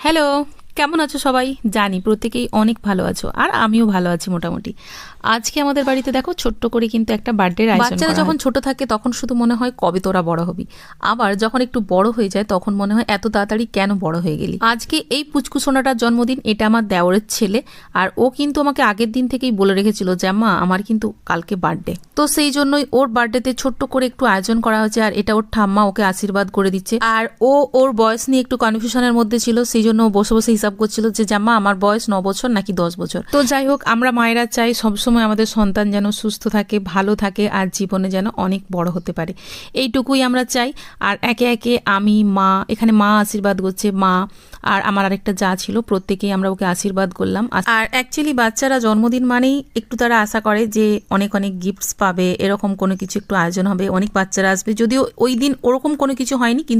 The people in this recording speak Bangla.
হ্যালো, কেমন আছো সবাই? জানি প্রত্যেকেই অনেক ভালো আছো, আর আমিও ভালো আছি মোটামুটি। আজকে আমাদের বাড়িতে দেখো ছোট্ট করে কিন্তু একটা বার্থডের আয়োজন করা হয়েছে। বাচ্চারা যখন ছোট থাকে তখন শুধু মনে হয় কবে তোরা বড় হবি, আবার যখন একটু বড় হয়ে যায় তখন মনে হয় এত তাড়াতাড়ি কেন বড় হয়ে গেলি। আজকে এই পুচকু সোনাটার জন্মদিন, এটা আমার দেওরের ছেলে, আর ও কিন্তু আমাকে আগের দিন থেকেই বলে রেখেছিল যে আম্মা আমার কিন্তু কালকে বার্থডে। তো সেই জন্যই ওর বার্থডেতে ছোট্ট করে একটু আয়োজন করা হয়েছে, আর এটা ওর ঠাম্মা ওকে আশীর্বাদ করে দিচ্ছে। আর ওর বয়স নিয়ে একটু কনফিউশনের মধ্যে ছিল, সেই জন্য ও বসে বসে হিসাব করছিল যে জাম্মা আমার বয়স 9 বছর নাকি 10 বছর। তো যাই হোক, আমরা মায়েরা চাই সবসময় আমাদের সন্তান যেন সুস্থ থাকে, ভালো থাকে, আর জীবনে যেন অনেক বড় হতে পারে, এইটুকুই আমরা চাই। আর একে একে আমি, মা, এখানে মা আশীর্বাদ করছে, মা আর আমার আরেকটা যা ছিল, প্রত্যেকেই আমরা ওকে আশীর্বাদ করলাম। আর অ্যাকচুয়ালি বাচ্চারা জন্মদিন মানেই একটু তারা আশা করে যে অনেক অনেক গিফটস পাবে, এরকম কোনো কিছু একটু আয়োজন হবে, অনেক বাচ্চারা আসবে। যদিও ওই দিন ওরকম কোনো কিছু হয়নি, কিন্তু